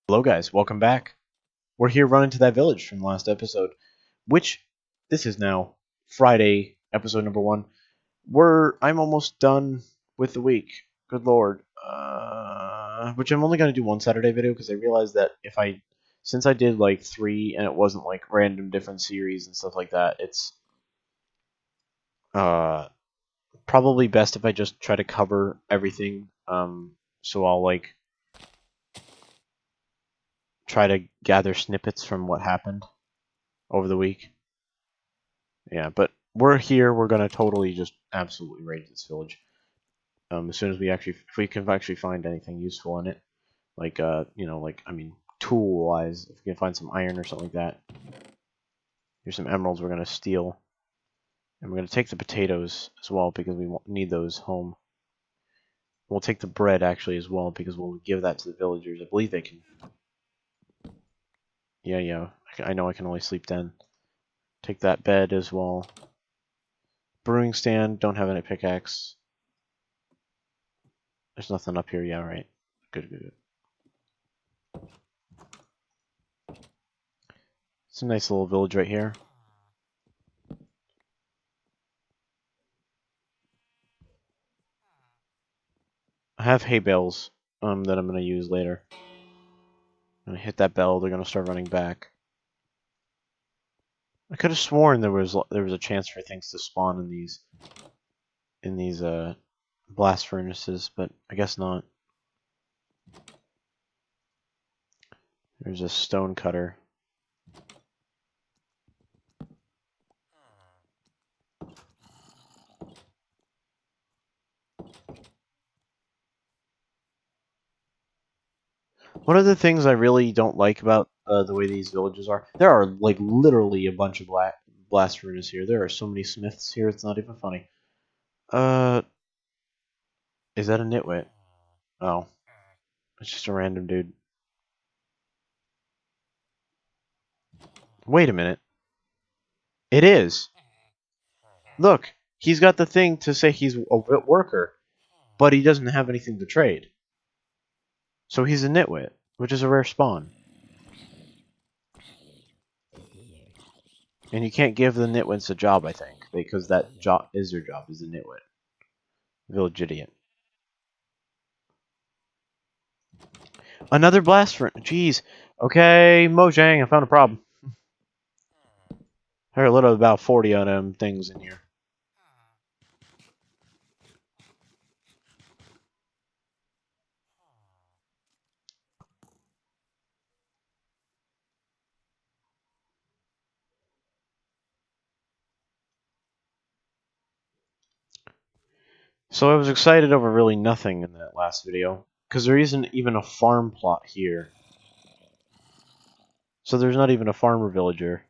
Hello, guys. Welcome back. We're here running to that village from the last episode, which this is now Friday, episode number one. I'm almost done with the week. Good lord. Which I'm only gonna do one Saturday video because I realized that since I did like three and it wasn't like random different series and stuff like that, it's uh probably best if I just try to cover everything. So I'll like try to gather snippets from what happened over the week. Yeah, but we're here. We're gonna totally just absolutely raid this village. As soon as if we can actually find anything useful in it, like tool wise, if we can find some iron or something like that. Here's some emeralds we're gonna steal, and we're gonna take the potatoes as well because we need those home. We'll take the bread actually as well because we'll give that to the villagers. I believe they can. Yeah. I know I can only sleep then. Take that bed as well. Brewing stand. Don't have any pickaxe. There's nothing up here. Yeah, right. Good. It's a nice little village right here. I have hay bales that I'm going to use later. I'm going to hit that bell. They're going to start running back. I could have sworn there was a chance for things to spawn in these blast furnaces, but I guess not. There's a stone cutter. One of the things I really don't like about the way these villages are, there are like literally a bunch of blast furnaces here. There are so many smiths here, it's not even funny. Uh, is that a nitwit? Oh, it's just a random dude. Wait a minute. It is. Look, he's got the thing to say he's a worker, but he doesn't have anything to trade. So he's a nitwit, which is a rare spawn. And you can't give the nitwits a job, I think, because that job is their job, is a nitwit. Village idiot. Another blast for jeez. Okay, Mojang, I found a problem. There are a little about 40 of them things in here. So I was excited over really nothing in that last video, because there isn't even a farm plot here. So there's not even a farmer villager.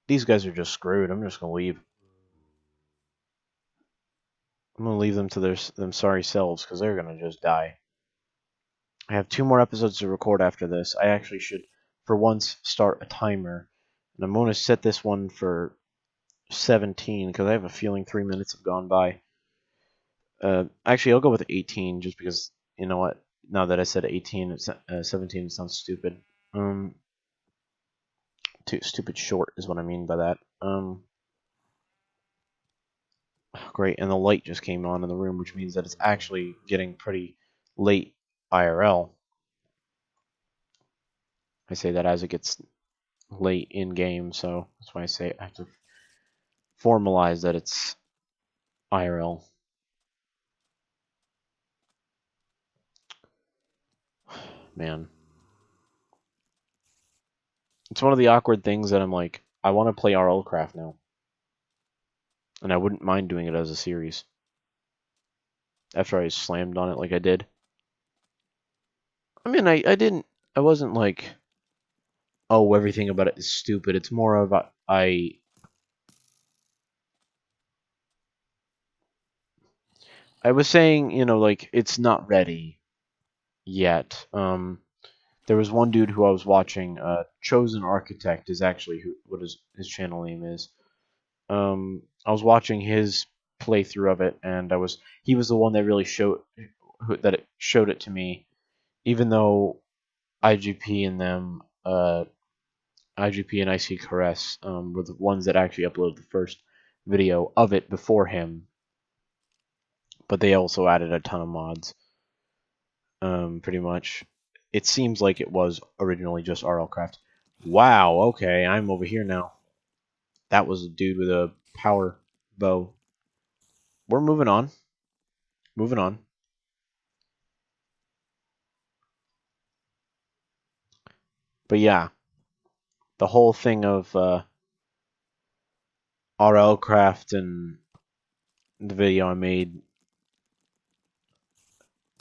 These guys are just screwed. I'm just gonna leave. I'm gonna leave them to them sorry selves, because they're gonna just die. I have 2 more episodes to record after this. I actually should, for once, start a timer. And I'm gonna set this one for 17, because I have a feeling 3 minutes have gone by. Actually, I'll go with 18 just because, you know what? Now that I said 18, 17 it sounds stupid. Too stupid short is what I mean by that. Great, and the light just came on in the room, which means that it's actually getting pretty late IRL. I say that as it gets late in game, so that's why I say I have to formalize that it's IRL. Man. It's one of the awkward things that I'm like, I want to play RL Craft now. And I wouldn't mind doing it as a series. After I slammed on it like I did. I mean, I wasn't like, oh, everything about it is stupid. It's more of, I was saying, like, it's not ready yet. There was one dude who I was watching, Chosen Architect is actually what his channel name is. I was watching his playthrough of it, and he was the one that really showed it to me, even though IGP and them, IGP and IC Caress were the ones that actually uploaded the first video of it before him, but they also added a ton of mods. Pretty much. It seems like it was originally just RLCraft. Wow, okay, I'm over here now. That was a dude with a power bow. We're moving on. Moving on. But yeah, the whole thing of RLCraft and the video I made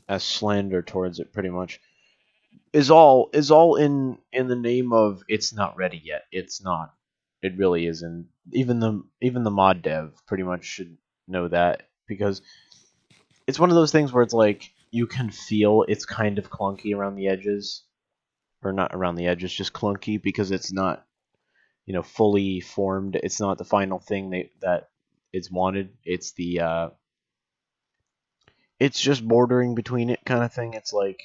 as slander towards it pretty much is all in the name of it's not ready yet. It's not. It really isn't. Even the mod dev pretty much should know that, because it's one of those things where it's like you can feel it's kind of clunky around the edges, or not around the edges, just clunky because it's not, fully formed. It's not the final thing that it's wanted. It's it's just bordering between it kind of thing. It's like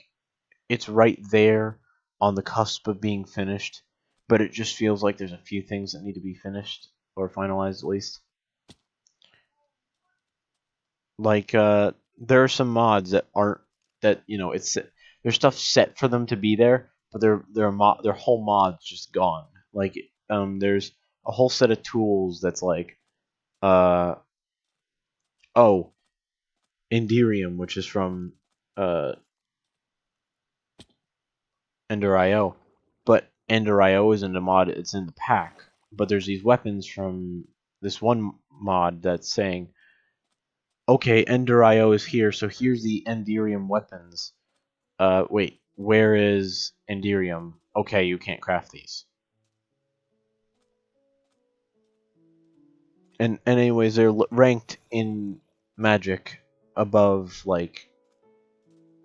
it's right there on the cusp of being finished, but it just feels like there's a few things that need to be finished or finalized at least. Like there are some mods that aren't, that it's there's stuff set for them to be there, but their whole mod's just gone. Like there's a whole set of tools that's like uh oh, Enderium, which is from uh Ender.io, but Ender.io isn't a mod, it's in the pack. But there's these weapons from this one mod that's saying, okay, Ender.io is here, so here's the Enderium weapons. Wait, where is Enderium? Okay, you can't craft these. And anyways, they're ranked in Magic above like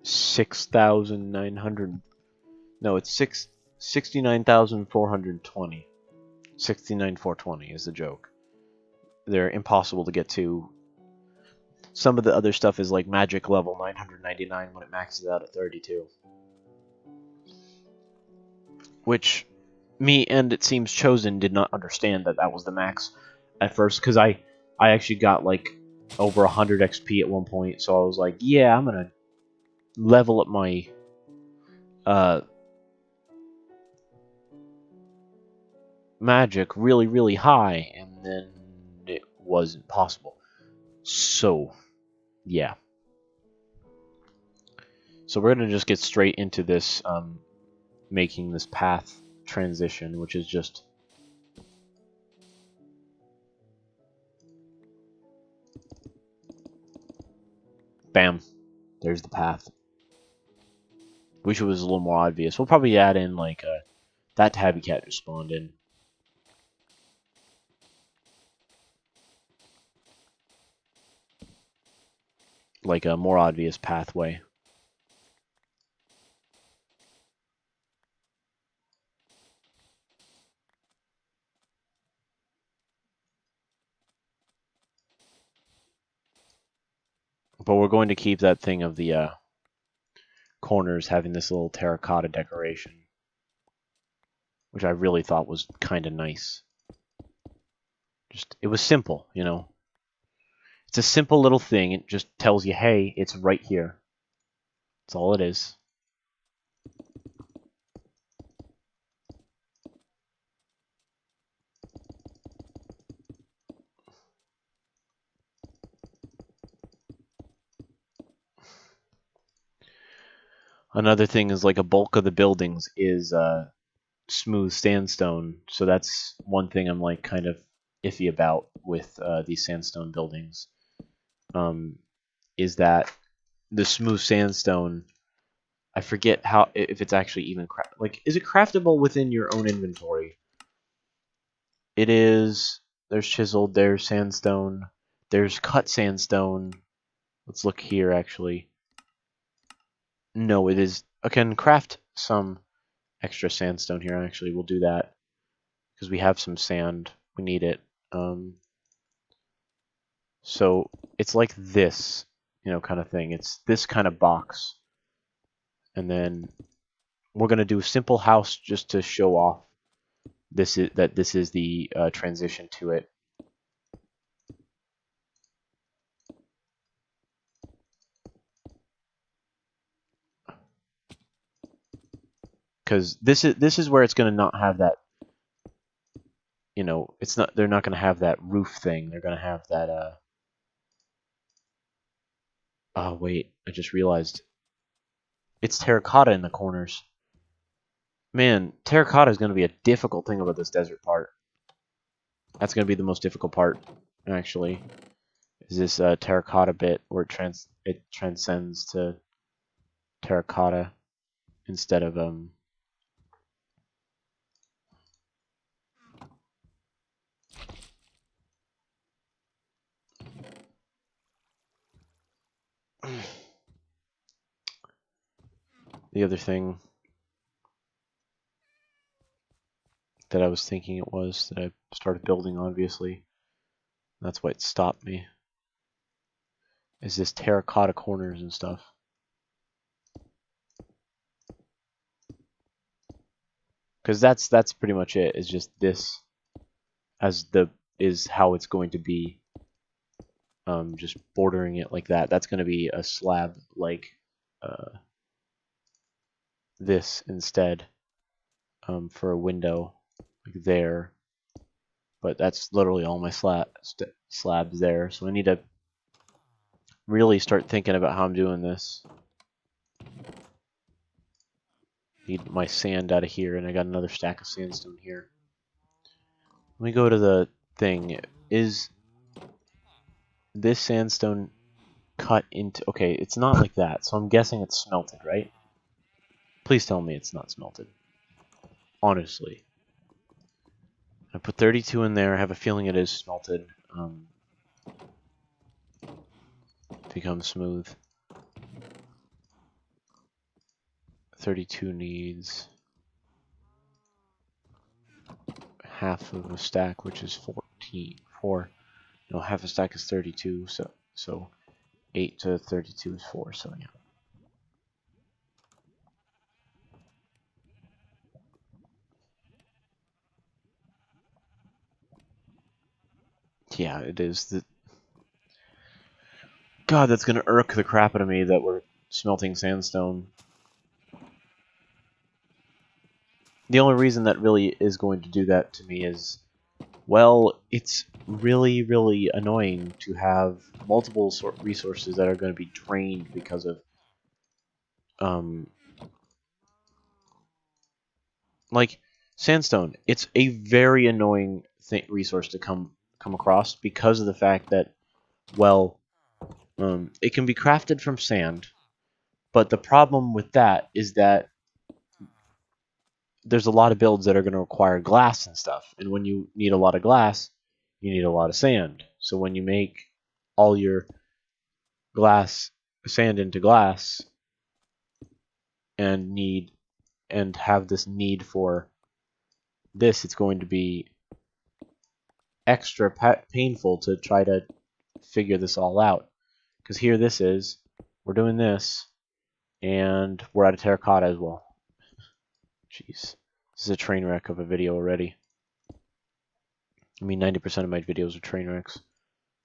6,900. No, it's 69,420. 69,420 is the joke. They're impossible to get to. Some of the other stuff is like Magic level 999 when it maxes out at 32. Which me and it seems Chosen did not understand that was the max at first, because I actually got like over 100 XP at one point, so I was like, yeah, I'm gonna level up my magic really, really high, and then it wasn't possible. So yeah, so we're gonna just get straight into this making this path transition, which is just bam, there's the path. Wish it was a little more obvious. We'll probably add in like that tabby cat just spawned in. Like a more obvious pathway. But we're going to keep that thing of the corners having this little terracotta decoration, which I really thought was kind of nice. Just, it was simple, It's a simple little thing. It just tells you, hey, it's right here. That's all it is. Another thing is like a bulk of the buildings is smooth sandstone, so that's one thing I'm like kind of iffy about with these sandstone buildings. Is that the smooth sandstone? I forget how, if it's actually even like, is it craftable within your own inventory? It is. There's chiseled. There's sandstone. There's cut sandstone. Let's look here actually. No, it is. I can craft some extra sandstone here. Actually, we'll do that because we have some sand. We need it. So it's like this, kind of thing. It's this kind of box, and then we're going to do a simple house just to show off this is the transition to it. Because this is where it's going to not have that, you know, it's not, they're not going to have that roof thing. They're going to have that oh wait, I just realized it's terracotta in the corners. Man, terracotta is going to be a difficult thing about this desert part. That's going to be the most difficult part, actually, is this terracotta bit where it transcends to terracotta instead of the other thing that I was thinking it was that I started building, obviously. That's why it stopped me. Is this terracotta corners and stuff. Because that's pretty much it. Is just this as is how it's going to be. Just bordering it like that. That's going to be a slab like this instead for a window like there. But that's literally all my slabs there. So I need to really start thinking about how I'm doing this. Need my sand out of here, and I got another stack of sandstone here. Let me go to the thing. Is this sandstone cut into... Okay, it's not like that, so I'm guessing it's smelted, right? Please tell me it's not smelted. Honestly. I put 32 in there. I have a feeling it is smelted. Become smooth. 32 needs half of a stack, which is 14. 4. No, half a stack is 32, so 8 to 32 is 4, so yeah. Yeah, it is. God, that's gonna irk the crap out of me that we're smelting sandstone. The only reason that really is going to do that to me is, well, it's really, really annoying to have multiple resources that are going to be drained because of, like, sandstone. It's a very annoying resource to come across because of the fact that, well, it can be crafted from sand, but the problem with that is that there's a lot of builds that are going to require glass and stuff. And when you need a lot of glass, you need a lot of sand. So when you make all your sand into glass and have this need for this, it's going to be extra painful to try to figure this all out. Because here we're doing this, and we're out of terracotta as well. Jeez. This is a train wreck of a video already. I mean, 90% of my videos are train wrecks.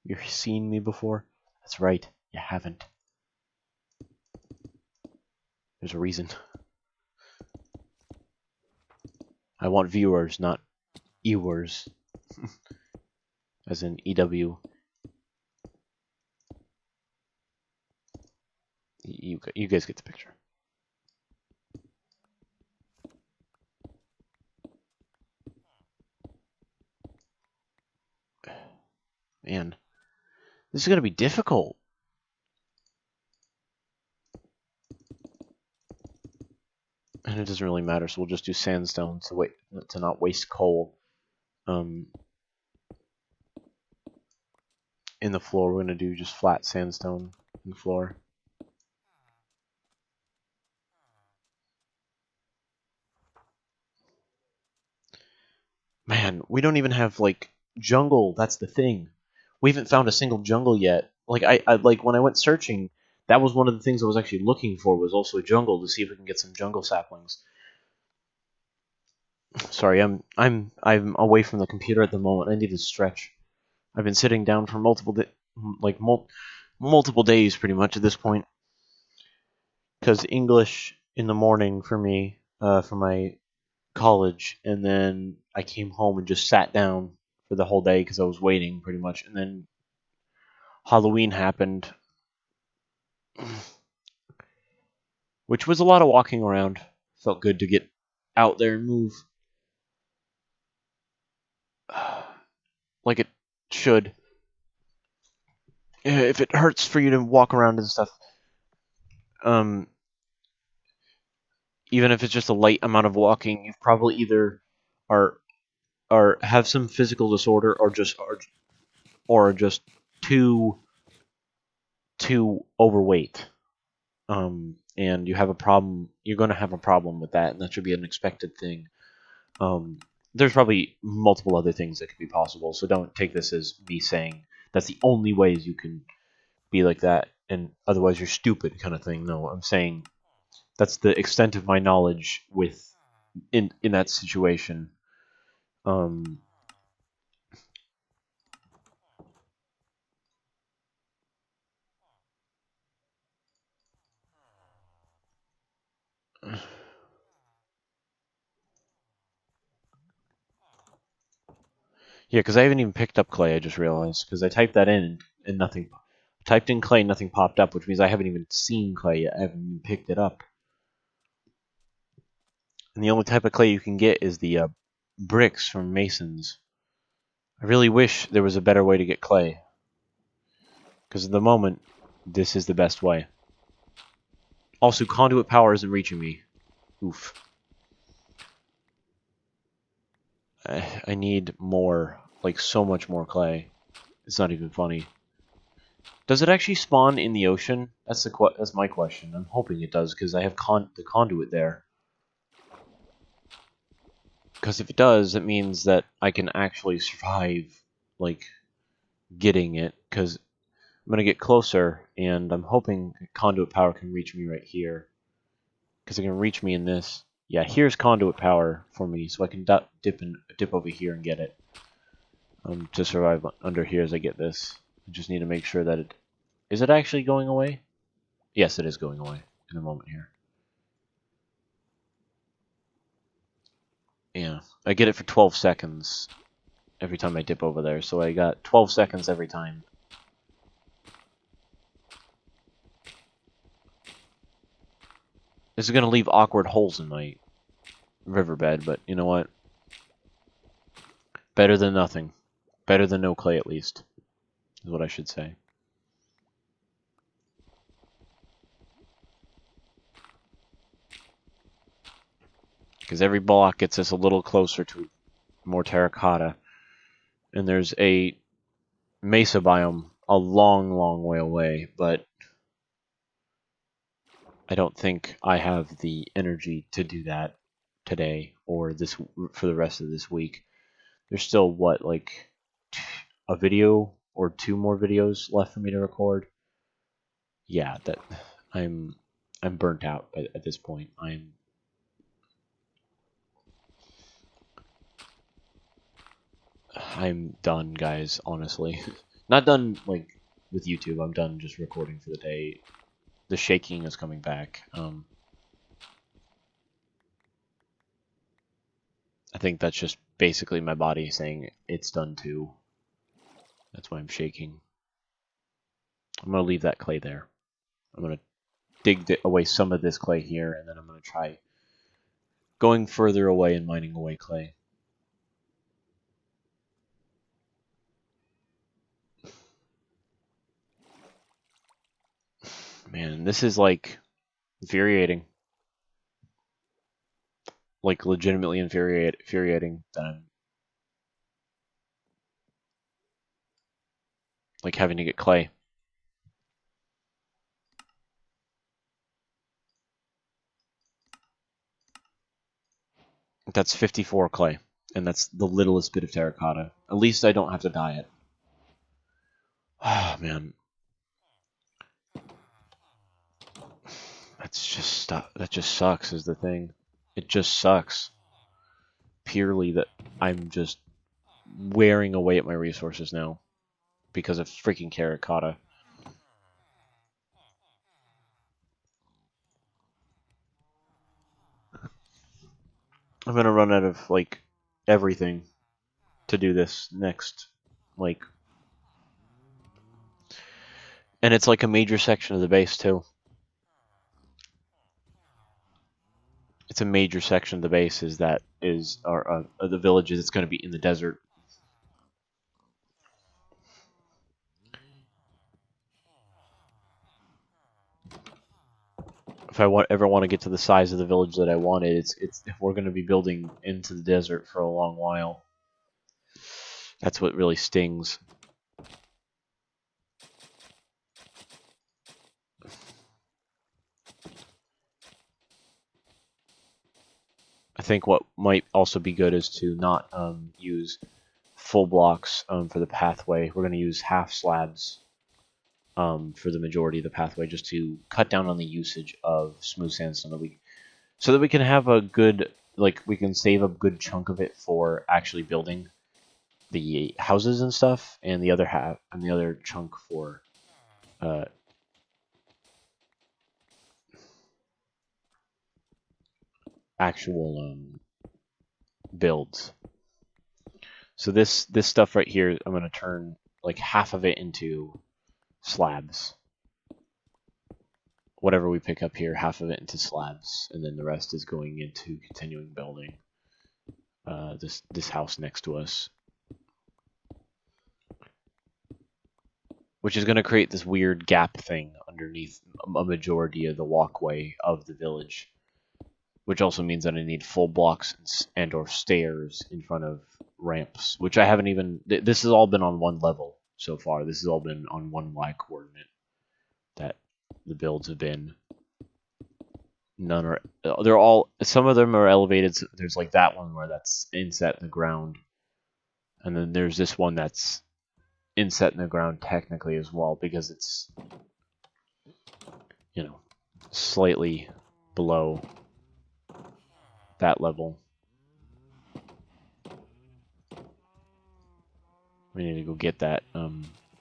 You've seen me before? That's right, you haven't. There's a reason. I want viewers, not ewers. As in EW. You guys get the picture. Man, this is going to be difficult. And it doesn't really matter, so we'll just do sandstone to not waste coal. In the floor, we're going to do just flat sandstone in the floor. Man, we don't even have, like, jungle. That's the thing. We haven't found a single jungle yet. Like, I like, when I went searching, that was one of the things I was actually looking for, was also a jungle, to see if we can get some jungle saplings. Sorry, I'm away from the computer at the moment. I need to stretch. I've been sitting down for multiple days pretty much at this point. Because English in the morning for me, for my college, and then I came home and just sat down for the whole day because I was waiting pretty much, and then Halloween happened, which was a lot of walking around. Felt good to get out there and move, like it should. If it hurts for you to walk around and stuff, um, even if it's just a light amount of walking, you've probably either are have some physical disorder or just too overweight. And you have a problem. You're going to have a problem with that, and that should be an expected thing. There's probably multiple other things that could be possible, so don't take this as me saying that's the only ways you can be like that, and otherwise you're stupid kind of thing. No, I'm saying that's the extent of my knowledge in that situation. Um, yeah, because I haven't even picked up clay. I just realized because I typed that in and nothing. Typed in clay, nothing popped up, which means I haven't even seen clay yet. I haven't even picked it up. And the only type of clay you can get is the bricks from masons. I really wish there was a better way to get clay. Because at the moment, this is the best way. Also, conduit power isn't reaching me. Oof. I need more. Like, so much more clay. It's not even funny. Does it actually spawn in the ocean? That's my question. I'm hoping it does, because I have the conduit there. Because if it does, it means that I can actually survive, like, getting it. Because I'm going to get closer, and I'm hoping conduit power can reach me right here. Because it can reach me in this. Yeah, here's conduit power for me, so I can dip over here and get it. To survive under here as I get this. I just need to make sure that it... Is it actually going away? Yes, it is going away in a moment here. Yeah, I get it for 12 seconds every time I dip over there, so I got 12 seconds every time. This is going to leave awkward holes in my riverbed, but you know what? Better than nothing. Better than no clay, at least, is what I should say. Because every block gets us a little closer to more terracotta. And there's a mesa biome a long, long way away, but I don't think I have the energy to do that today or for the rest of this week. There's still what, like a video or two more videos left for me to record. Yeah, that I'm burnt out at this point. I'm done, guys, honestly. Not done like with YouTube. I'm done just recording for the day. The shaking is coming back. I think that's just basically my body saying it's done too. That's why I'm shaking. I'm going to leave that clay there. I'm going to dig away some of this clay here, and then I'm going to try going further away and mining away clay. Man, this is like infuriating. Like legitimately infuriating that I'm like having to get clay. That's 54 clay, and that's the littlest bit of terracotta. At least I don't have to dye it. Oh man, that just sucks. Is the thing. It just sucks. purely that I'm just wearing away at my resources now because of freaking Terracotta. I'm gonna run out of, like, everything to do this next, like... And it's like a major section of the base, too. It's a major section of the base is the villages that's going to be in the desert. If I ever want to get to the size of the village that I wanted, it's we're going to be building into the desert for a long while. That's what really stings. I think what might also be good is to not use full blocks for the pathway. We're going to use half slabs for the majority of the pathway, just to cut down on the usage of smooth sandstone so that we can have a good, like, we can save a good chunk of it for actually building the houses and stuff, and the other chunk for actual builds. So this stuff right here, I'm gonna turn like half of it into slabs. Whatever we pick up here, half of it into slabs, and then the rest is going into continuing building this house next to us, which is going to create this weird gap thing underneath a majority of the walkway of the village, which also means that I need full blocks and or stairs in front of ramps, which I haven't even... This has all been on one level so far. This has all been on one Y coordinate that the builds have been. None are... They're all... Some of them are elevated. So there's like that one where that's inset in the ground. And then there's this one that's inset in the ground technically as well, because it's, you know, slightly below that level. We need to go get that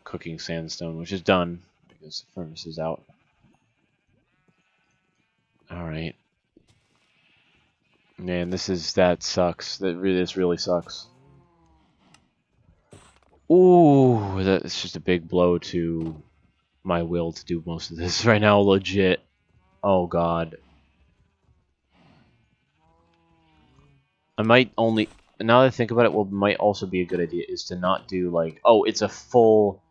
cooking sandstone, which is done because the furnace is out. Alright. Man, that sucks. This really sucks. Ooh, that's just a big blow to my will to do most of this right now, legit. Oh god. I might only... Now that I think about it, what might also be a good idea is to not do like, oh, it's a full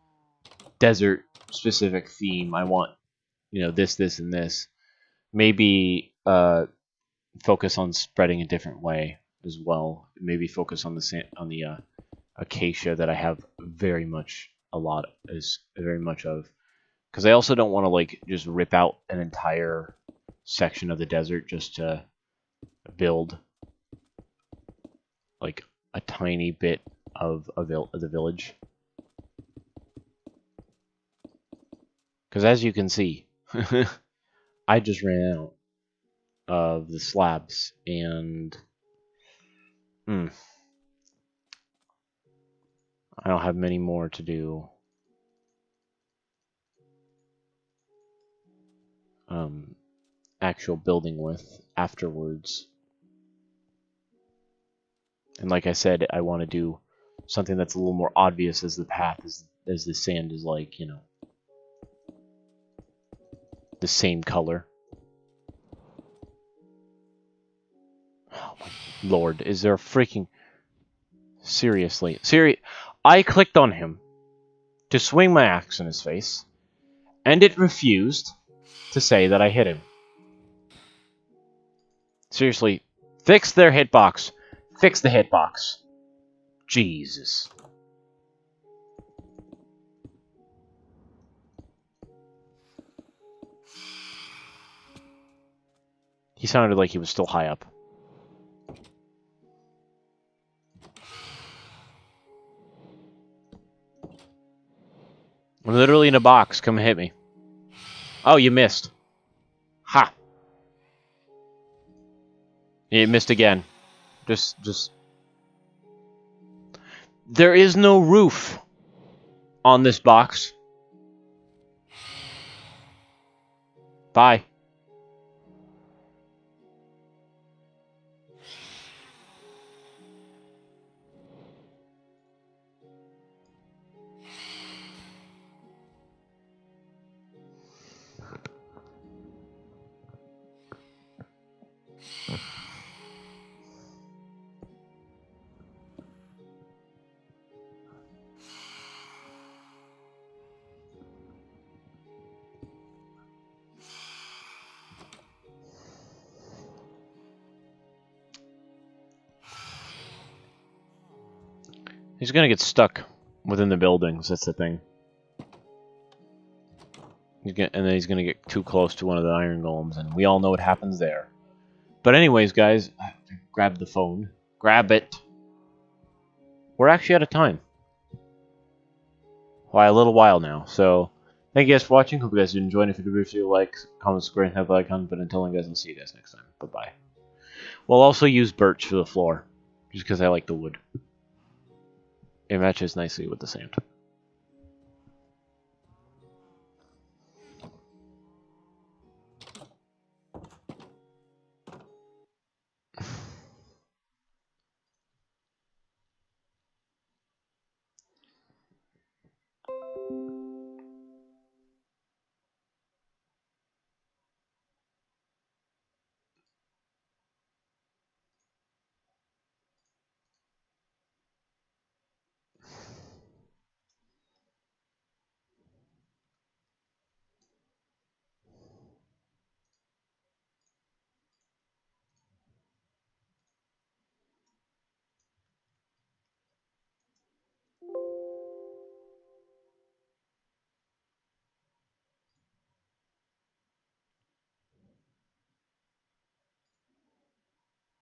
desert specific theme. I want, you know, this, and this. Maybe focus on spreading a different way as well. Maybe focus on the acacia that I have very much of, because I also don't want to like just rip out an entire section of the desert just to build like a tiny bit of the village. Because as you can see, I just ran out of the slabs, and I don't have many more to do. Actual building with afterwards. And like I said, I want to do something that's a little more obvious as the path, as the sand is like, you know, the same color. Oh my lord, is there a freaking... Seriously. I clicked on him to swing my axe in his face, and it refused to say that I hit him. Seriously, fix their hitbox. Fix the hitbox. Jesus. He sounded like he was still high up. I'm literally in a box. Come hit me. Oh, you missed. Ha. You missed again. Just There is no roof on this box. Bye. He's gonna get stuck within the buildings, that's the thing. And then he's gonna get too close to one of the iron golems, and we all know what happens there. But anyways, guys, grab the phone. Grab it. We're actually out of time. Why, a little while now. So, thank you guys for watching. Hope you guys enjoyed. If you could, leave a like, comment, subscribe, and have the icon. But until then, guys, I'll see you guys next time. Bye-bye. We'll also use birch for the floor, just because I like the wood. It matches nicely with the sand.